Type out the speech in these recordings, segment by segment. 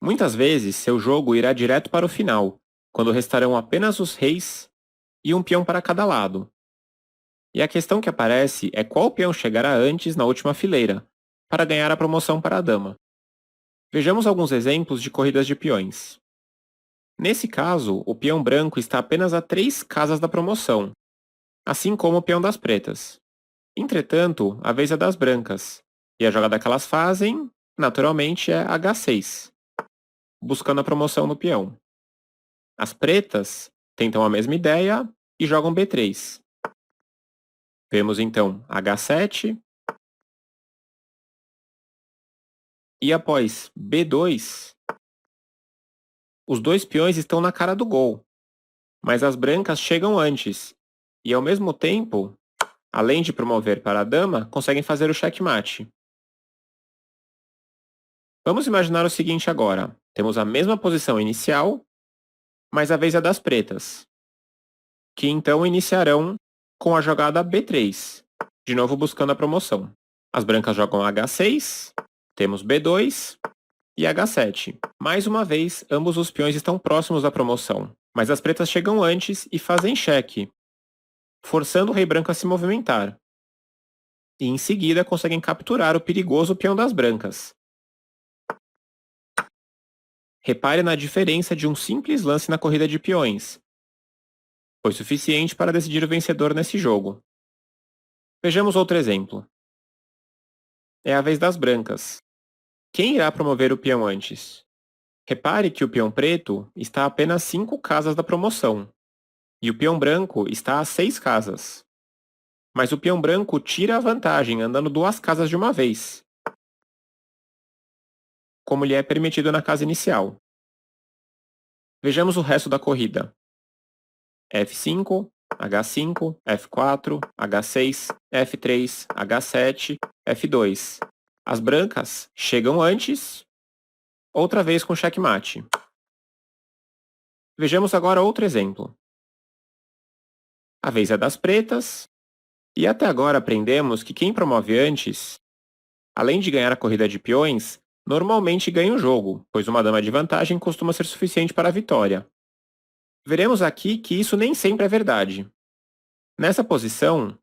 Muitas vezes, seu jogo irá direto para o final, quando restarão apenas os reis e um peão para cada lado. E a questão que aparece é qual peão chegará antes na última fileira, para ganhar a promoção para a dama. Vejamos alguns exemplos de corridas de peões. Nesse caso, o peão branco está apenas a 3 casas da promoção, assim como o peão das pretas. Entretanto, a vez é das brancas, e a jogada que elas fazem, naturalmente, é H6, buscando a promoção no peão. As pretas tentam a mesma ideia e jogam B3. Vemos então H7, e após B2, os dois peões estão na cara do gol, mas as brancas chegam antes, e ao mesmo tempo, além de promover para a dama, conseguem fazer o checkmate. Vamos imaginar o seguinte agora. Temos a mesma posição inicial, mas a vez é das pretas, que então iniciarão com a jogada B3, de novo buscando a promoção. As brancas jogam H6, temos B2 e H7. Mais uma vez, ambos os peões estão próximos da promoção, mas as pretas chegam antes e fazem cheque, forçando o rei branco a se movimentar. E em seguida conseguem capturar o perigoso peão das brancas. Repare na diferença de um simples lance na corrida de peões. Foi suficiente para decidir o vencedor nesse jogo. Vejamos outro exemplo. É a vez das brancas. Quem irá promover o peão antes? Repare que o peão preto está a apenas 5 casas da promoção, e o peão branco está a 6 casas. Mas o peão branco tira a vantagem andando 2 casas de uma vez, como lhe é permitido na casa inicial. Vejamos o resto da corrida. F5, H5, F4, H6, F3, H7, F2. As brancas chegam antes, outra vez com checkmate. Vejamos agora outro exemplo. A vez é das pretas, e até agora aprendemos que quem promove antes, além de ganhar a corrida de peões, normalmente ganha o jogo, pois uma dama de vantagem costuma ser suficiente para a vitória. Veremos aqui que isso nem sempre é verdade. Nessa posição,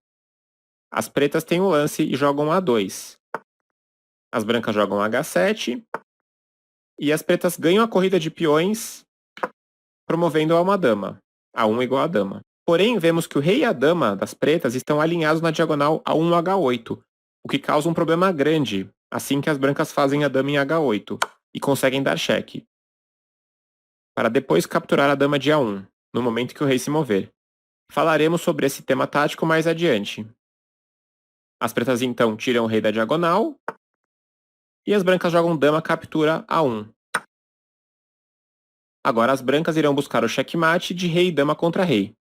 as pretas têm o lance e jogam A2. As brancas jogam H7 e as pretas ganham a corrida de peões promovendo a uma dama, A1 igual a dama. Porém, vemos que o rei e a dama das pretas estão alinhados na diagonal A1-H8, o que causa um problema grande assim que as brancas fazem a dama em H8 e conseguem dar cheque, para depois capturar a dama de A1, no momento que o rei se mover. Falaremos sobre esse tema tático mais adiante. As pretas então tiram o rei da diagonal e as brancas jogam dama captura A1. Agora as brancas irão buscar o checkmate de rei e dama contra rei.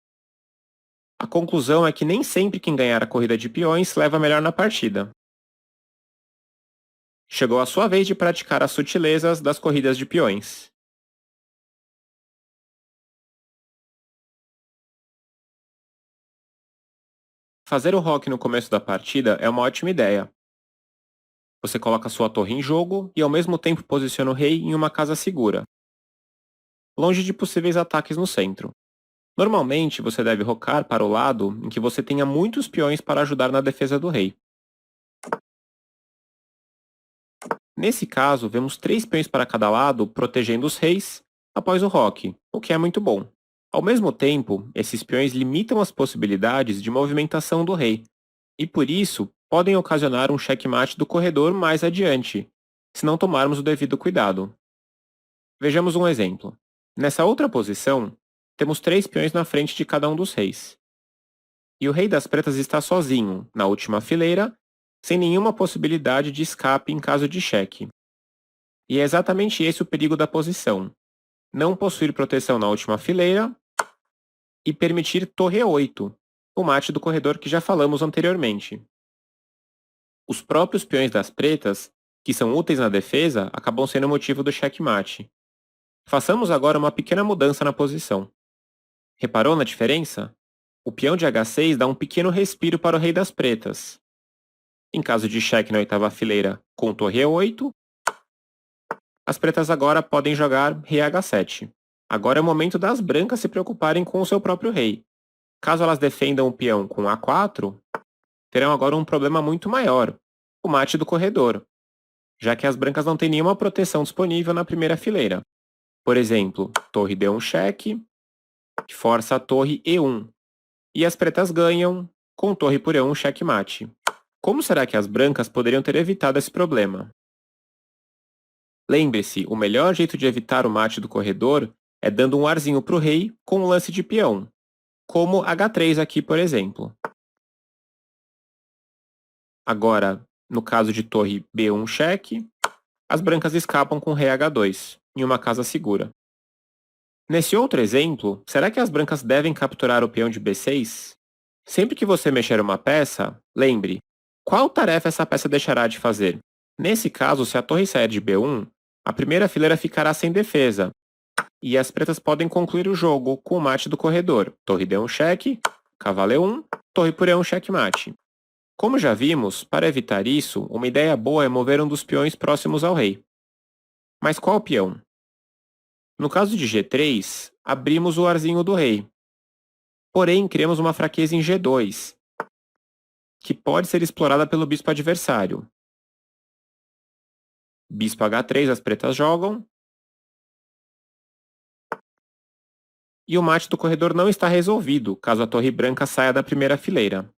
A conclusão é que nem sempre quem ganhar a corrida de peões leva melhor na partida. Chegou a sua vez de praticar as sutilezas das corridas de peões. Fazer o roque no começo da partida é uma ótima ideia. Você coloca sua torre em jogo e ao mesmo tempo posiciona o rei em uma casa segura, longe de possíveis ataques no centro. Normalmente, você deve rocar para o lado em que você tenha muitos peões para ajudar na defesa do rei. Nesse caso, vemos 3 peões para cada lado protegendo os reis após o roque, o que é muito bom. Ao mesmo tempo, esses peões limitam as possibilidades de movimentação do rei, e por isso podem ocasionar um checkmate do corredor mais adiante, se não tomarmos o devido cuidado. Vejamos um exemplo. Nessa outra posição, temos 3 peões na frente de cada um dos reis. E o rei das pretas está sozinho, na última fileira, sem nenhuma possibilidade de escape em caso de cheque. E é exatamente esse o perigo da posição: não possuir proteção na última fileira e permitir torre E8, o mate do corredor que já falamos anteriormente. Os próprios peões das pretas, que são úteis na defesa, acabam sendo motivo do checkmate. Façamos agora uma pequena mudança na posição. Reparou na diferença? O peão de H6 dá um pequeno respiro para o rei das pretas. Em caso de cheque na oitava fileira com torre E8, As pretas agora podem jogar rei H7. Agora é o momento das brancas se preocuparem com o seu próprio rei. Caso elas defendam o peão com A4, terão agora um problema muito maior, o mate do corredor, já que as brancas não têm nenhuma proteção disponível na primeira fileira. Por exemplo, torre D1 cheque, que força a torre E1, e as pretas ganham com torre por E1 checkmate. Como será que as brancas poderiam ter evitado esse problema? Lembre-se, o melhor jeito de evitar o mate do corredor é dando um arzinho para o rei com um lance de peão, como H3 aqui, por exemplo. Agora, no caso de torre B1 cheque, as brancas escapam com rei H2, em uma casa segura. Nesse outro exemplo, será que as brancas devem capturar o peão de B6? Sempre que você mexer uma peça, lembre, qual tarefa essa peça deixará de fazer? Nesse caso, se a torre sair de B1, a primeira fileira ficará sem defesa, e as pretas podem concluir o jogo com o mate do corredor. Torre D1 cheque, cavalo E1, torre por E1 checkmate. Como já vimos, para evitar isso, uma ideia boa é mover um dos peões próximos ao rei. Mas qual peão? No caso de G3, abrimos o arzinho do rei. Porém, criamos uma fraqueza em G2, que pode ser explorada pelo bispo adversário. Bispo H3, as pretas jogam. E o mate do corredor não está resolvido, caso a torre branca saia da primeira fileira.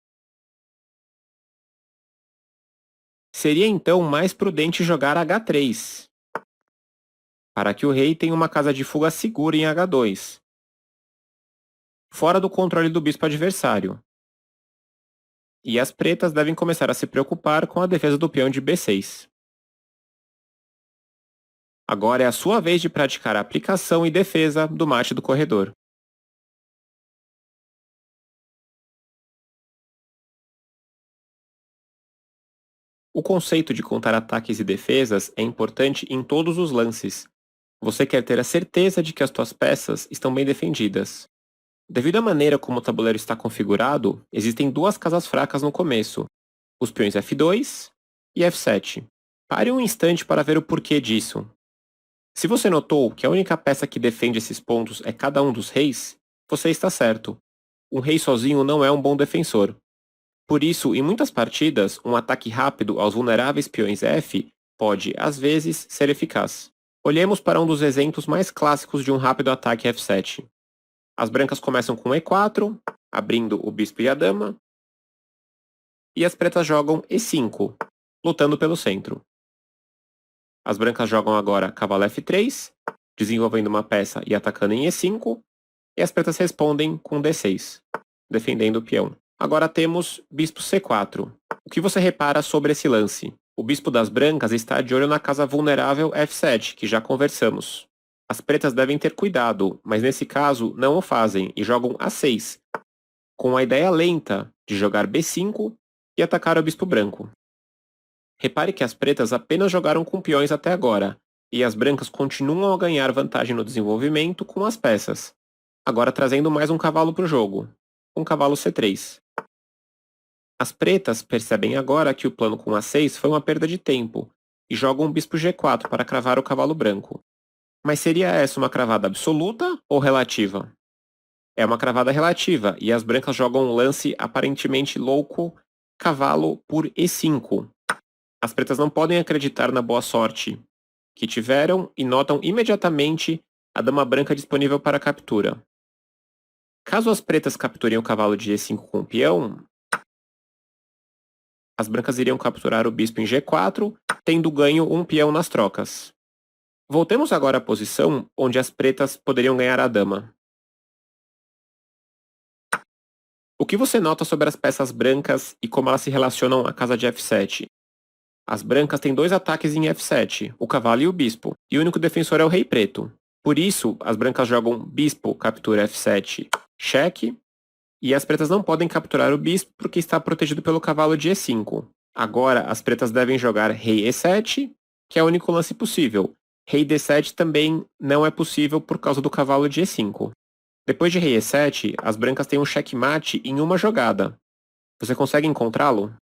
Seria então mais prudente jogar H3, para que o rei tenha uma casa de fuga segura em H2, fora do controle do bispo adversário. E as pretas devem começar a se preocupar com a defesa do peão de B6. Agora é a sua vez de praticar a aplicação e defesa do mate do corredor. O conceito de contar ataques e defesas é importante em todos os lances. Você quer ter a certeza de que as suas peças estão bem defendidas. Devido à maneira como o tabuleiro está configurado, existem duas casas fracas no começo, os peões F2 e F7. Pare um instante para ver o porquê disso. Se você notou que a única peça que defende esses pontos é cada um dos reis, você está certo. Um rei sozinho não é um bom defensor. Por isso, em muitas partidas, um ataque rápido aos vulneráveis peões F pode, às vezes, ser eficaz. Olhemos para um dos exemplos mais clássicos de um rápido ataque F7. As brancas começam com E4, abrindo o bispo e a dama, e as pretas jogam E5, lutando pelo centro. As brancas jogam agora cavalo F3, desenvolvendo uma peça e atacando em E5, e as pretas respondem com D6, defendendo o peão. Agora temos bispo C4. O que você repara sobre esse lance? O bispo das brancas está de olho na casa vulnerável F7, que já conversamos. As pretas devem ter cuidado, mas nesse caso não o fazem e jogam A6, com a ideia lenta de jogar B5 e atacar o bispo branco. Repare que as pretas apenas jogaram com peões até agora, e as brancas continuam a ganhar vantagem no desenvolvimento com as peças, agora trazendo mais um cavalo para o jogo, com cavalo C3. As pretas percebem agora que o plano com A6 foi uma perda de tempo, e jogam um bispo G4 para cravar o cavalo branco. Mas seria essa uma cravada absoluta ou relativa? É uma cravada relativa, e as brancas jogam um lance aparentemente louco, cavalo por E5. As pretas não podem acreditar na boa sorte que tiveram e notam imediatamente a dama branca disponível para captura. Caso as pretas capturem o cavalo de E5 com o peão, as brancas iriam capturar o bispo em G4, tendo ganho um peão nas trocas. Voltemos agora à posição onde as pretas poderiam ganhar a dama. O que você nota sobre as peças brancas e como elas se relacionam à casa de F7? As brancas têm dois ataques em F7, o cavalo e o bispo, e o único defensor é o rei preto. Por isso, as brancas jogam bispo captura F7, cheque, e as pretas não podem capturar o bispo porque está protegido pelo cavalo de E5. Agora, as pretas devem jogar rei E7, que é o único lance possível. Rei D7 também não é possível por causa do cavalo de E5. Depois de rei E7, as brancas têm um checkmate em uma jogada. Você consegue encontrá-lo?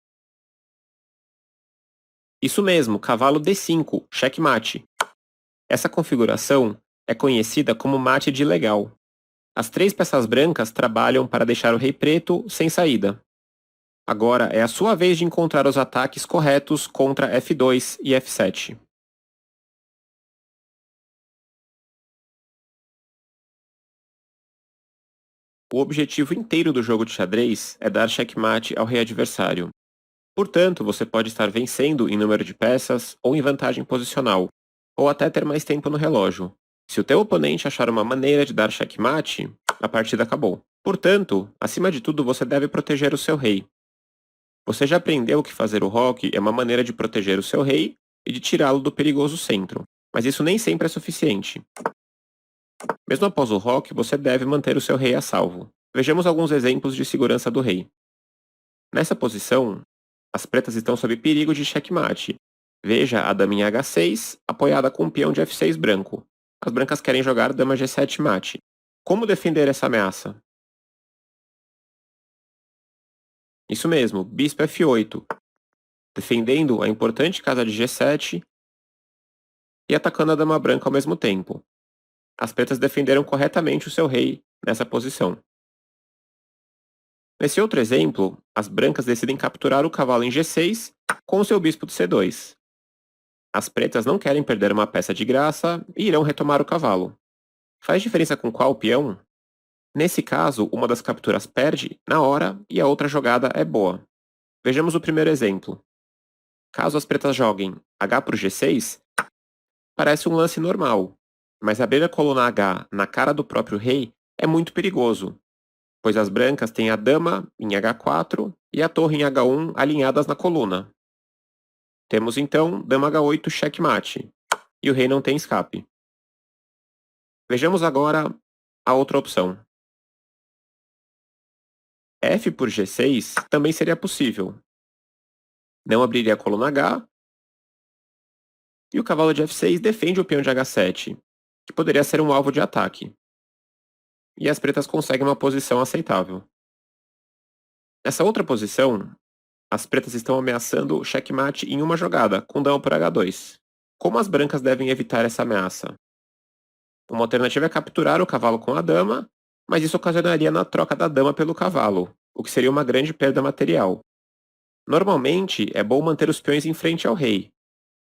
Isso mesmo, cavalo D5, checkmate. Essa configuração é conhecida como mate de legal. As 3 peças brancas trabalham para deixar o rei preto sem saída. Agora é a sua vez de encontrar os ataques corretos contra F2 e F7. O objetivo inteiro do jogo de xadrez é dar checkmate ao rei adversário. Portanto, você pode estar vencendo em número de peças ou em vantagem posicional, ou até ter mais tempo no relógio. Se o teu oponente achar uma maneira de dar checkmate, a partida acabou. Portanto, acima de tudo, você deve proteger o seu rei. Você já aprendeu que fazer o roque é uma maneira de proteger o seu rei e de tirá-lo do perigoso centro, mas isso nem sempre é suficiente. Mesmo após o roque, você deve manter o seu rei a salvo. Vejamos alguns exemplos de segurança do rei. Nessa posição, as pretas estão sob perigo de checkmate. Veja a dama em H6, apoiada com o peão de F6 branco. As brancas querem jogar dama G7 mate. Como defender essa ameaça? Isso mesmo, bispo F8, defendendo a importante casa de G7 e atacando a dama branca ao mesmo tempo. As pretas defenderam corretamente o seu rei nessa posição. Nesse outro exemplo, as brancas decidem capturar o cavalo em G6 com o seu bispo de C2. As pretas não querem perder uma peça de graça e irão retomar o cavalo. Faz diferença com qual peão? Nesse caso, uma das capturas perde na hora e a outra jogada é boa. Vejamos o primeiro exemplo. Caso as pretas joguem H por G6, parece um lance normal, mas abrir a coluna H na cara do próprio rei é muito perigoso, pois as brancas têm a dama em H4 e a torre em H1 alinhadas na coluna. Temos então dama H8 checkmate, e o rei não tem escape. Vejamos agora a outra opção. F por G6 também seria possível. Não abriria a coluna H, e o cavalo de F6 defende o peão de H7, que poderia ser um alvo de ataque. E as pretas conseguem uma posição aceitável. Nessa outra posição, as pretas estão ameaçando checkmate em uma jogada, com dama por H2. Como as brancas devem evitar essa ameaça? Uma alternativa é capturar o cavalo com a dama, mas isso ocasionaria na troca da dama pelo cavalo, o que seria uma grande perda material. Normalmente, é bom manter os peões em frente ao rei,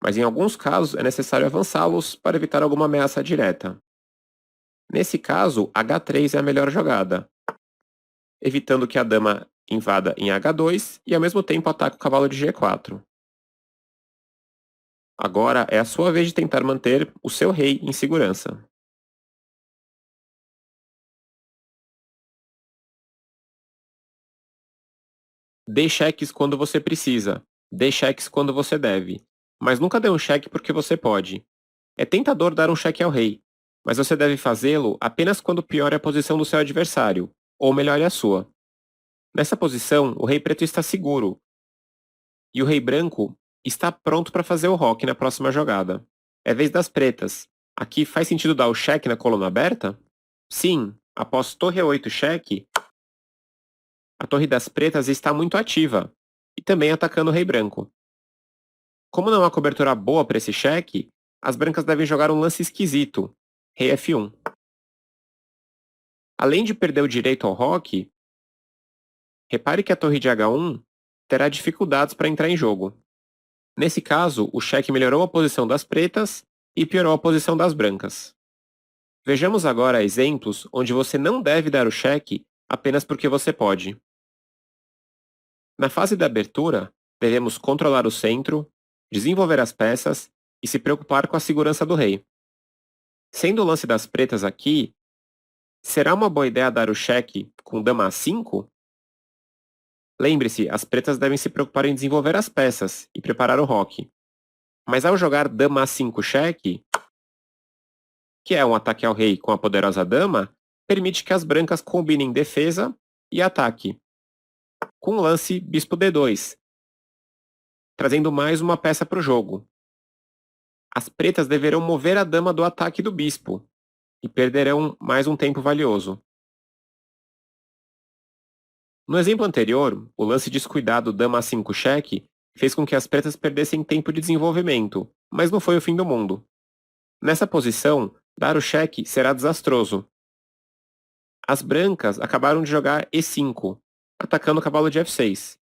mas em alguns casos é necessário avançá-los para evitar alguma ameaça direta. Nesse caso, H3 é a melhor jogada, evitando que a dama invada em H2 e ao mesmo tempo ataque o cavalo de G4. Agora é a sua vez de tentar manter o seu rei em segurança. Dê cheques quando você precisa, dê cheques quando você deve, mas nunca dê um cheque porque você pode. É tentador dar um cheque ao rei, mas você deve fazê-lo apenas quando piore a posição do seu adversário, ou melhore a sua. Nessa posição, o rei preto está seguro, e o rei branco está pronto para fazer o roque na próxima jogada. É vez das pretas. Aqui faz sentido dar o cheque na coluna aberta? Sim, após torre 8 cheque, a torre das pretas está muito ativa, e também atacando o rei branco. Como não há cobertura boa para esse cheque, as brancas devem jogar um lance esquisito, rei F1. Além de perder o direito ao roque, repare que a torre de H1 terá dificuldades para entrar em jogo. Nesse caso, o cheque melhorou a posição das pretas e piorou a posição das brancas. Vejamos agora exemplos onde você não deve dar o cheque apenas porque você pode. Na fase da abertura, devemos controlar o centro, desenvolver as peças e se preocupar com a segurança do rei. Sendo o lance das pretas aqui, será uma boa ideia dar o cheque com dama A5? Lembre-se, as pretas devem se preocupar em desenvolver as peças e preparar o roque. Mas ao jogar dama A5 cheque, que é um ataque ao rei com a poderosa dama, permite que as brancas combinem defesa e ataque, com o lance bispo D2, trazendo mais uma peça para o jogo. As pretas deverão mover a dama do ataque do bispo, e perderão mais um tempo valioso. No exemplo anterior, o lance descuidado dama A5 cheque fez com que as pretas perdessem tempo de desenvolvimento, mas não foi o fim do mundo. Nessa posição, dar o cheque será desastroso. As brancas acabaram de jogar E5, atacando o cavalo de F6.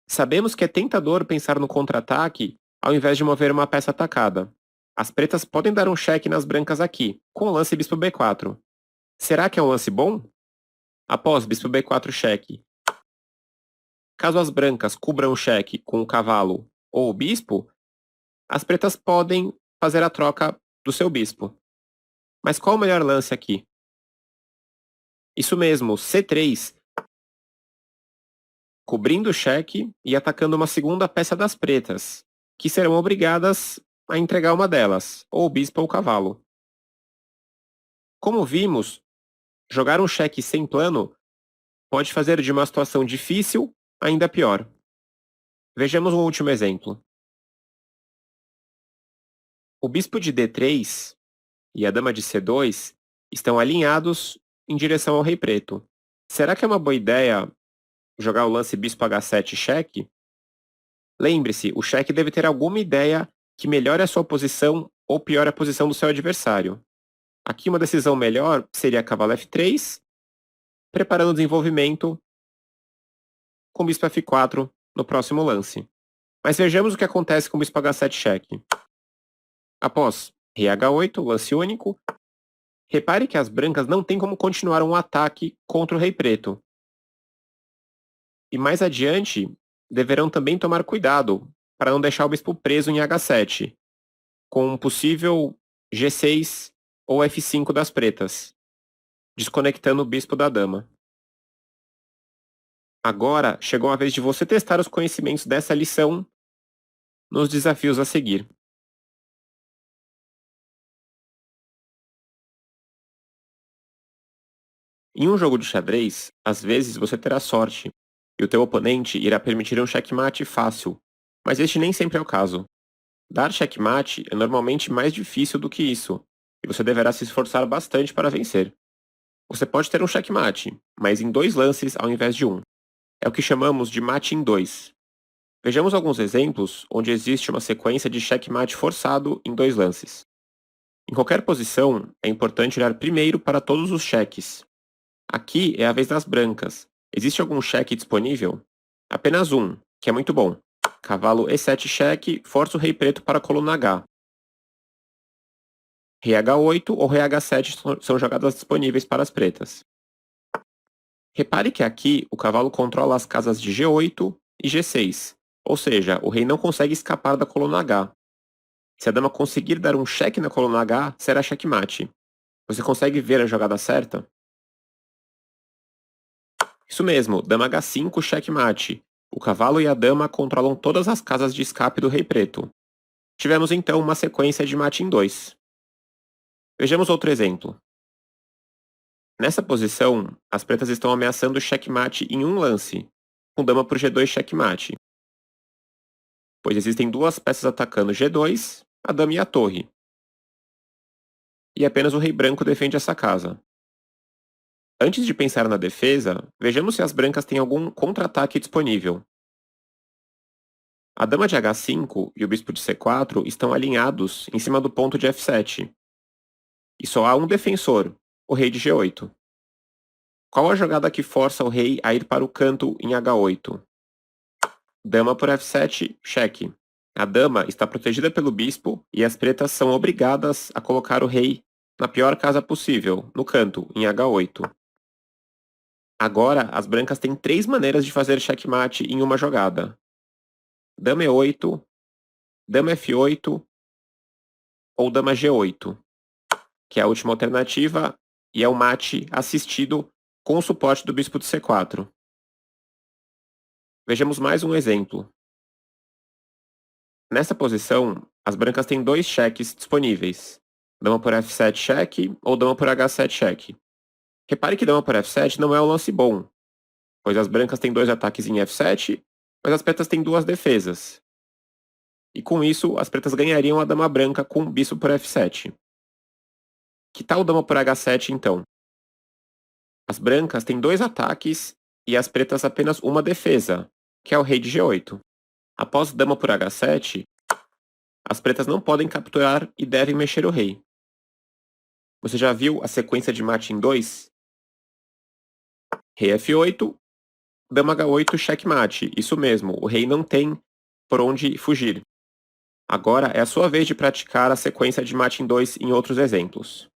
Sabemos que é tentador pensar no contra-ataque ao invés de mover uma peça atacada. As pretas podem dar um cheque nas brancas aqui, com o lance bispo B4. Será que é um lance bom? Após bispo B4 cheque. Caso as brancas cubram o cheque com o cavalo ou o bispo, as pretas podem fazer a troca do seu bispo. Mas qual o melhor lance aqui? Isso mesmo, C3, cobrindo o cheque e atacando uma segunda peça das pretas, que serão obrigadas a entregar uma delas, ou o bispo ou o cavalo. Como vimos, jogar um cheque sem plano pode fazer de uma situação difícil ainda pior. Vejamos um último exemplo. O bispo de D3 e a dama de C2 estão alinhados em direção ao rei preto. Será que é uma boa ideia jogar o lance bispo H7 cheque? Lembre-se, o cheque deve ter alguma ideia que melhore a sua posição ou piore a posição do seu adversário. Aqui uma decisão melhor seria cavalo F3, preparando o desenvolvimento com bispo F4 no próximo lance. Mas vejamos o que acontece com o bispo H7 cheque. Após rei H8, lance único, repare que as brancas não têm como continuar um ataque contra o rei preto. E mais adiante, deverão também tomar cuidado para não deixar o bispo preso em H7, com um possível G6 ou F5 das pretas, desconectando o bispo da dama. Agora chegou a vez de você testar os conhecimentos dessa lição nos desafios a seguir. Em um jogo de xadrez, às vezes você terá sorte, e o teu oponente irá permitir um checkmate fácil, mas este nem sempre é o caso. Dar checkmate é normalmente mais difícil do que isso, e você deverá se esforçar bastante para vencer. Você pode ter um checkmate, mas em 2 lances ao invés de um. É o que chamamos de mate em 2. Vejamos alguns exemplos onde existe uma sequência de checkmate forçado em 2 lances. Em qualquer posição, é importante olhar primeiro para todos os cheques. Aqui é a vez das brancas. Existe algum cheque disponível? Apenas um, que é muito bom. Cavalo E7 cheque, força o rei preto para a coluna H. Rei H8 ou rei H7 são jogadas disponíveis para as pretas. Repare que aqui o cavalo controla as casas de G8 e G6, ou seja, o rei não consegue escapar da coluna H. Se a dama conseguir dar um cheque na coluna H, será checkmate. Você consegue ver a jogada certa? Isso mesmo, dama H5 checkmate. O cavalo e a dama controlam todas as casas de escape do rei preto. Tivemos então uma sequência de mate em 2. Vejamos outro exemplo. Nessa posição, as pretas estão ameaçando checkmate em um lance, com dama por G2 checkmate, pois existem 2 peças atacando G2, a dama e a torre. E apenas o rei branco defende essa casa. Antes de pensar na defesa, vejamos se as brancas têm algum contra-ataque disponível. A dama de H5 e o bispo de C4 estão alinhados em cima do ponto de F7. E só há um defensor, o rei de G8. Qual a jogada que força o rei a ir para o canto em H8? Dama por F7, cheque. A dama está protegida pelo bispo e as pretas são obrigadas a colocar o rei na pior casa possível, no canto, em H8. Agora, as brancas têm 3 maneiras de fazer checkmate em uma jogada. Dama E8, dama F8 ou dama G8, que é a última alternativa e é o mate assistido com o suporte do bispo de C4. Vejamos mais um exemplo. Nessa posição, as brancas têm 2 cheques disponíveis, dama por F7 cheque ou dama por H7 cheque. Repare que dama por F7 não é um lance bom, pois as brancas têm 2 ataques em F7, mas as pretas têm 2 defesas. E com isso, as pretas ganhariam a dama branca com bispo por F7. Que tal dama por H7 então? As brancas têm 2 ataques e as pretas apenas uma defesa, que é o rei de G8. Após dama por H7, as pretas não podem capturar e devem mexer o rei. Você já viu a sequência de mate em 2? Rei F8, dama H8, checkmate. Isso mesmo, o rei não tem por onde fugir. Agora é a sua vez de praticar a sequência de mate em 2 em outros exemplos.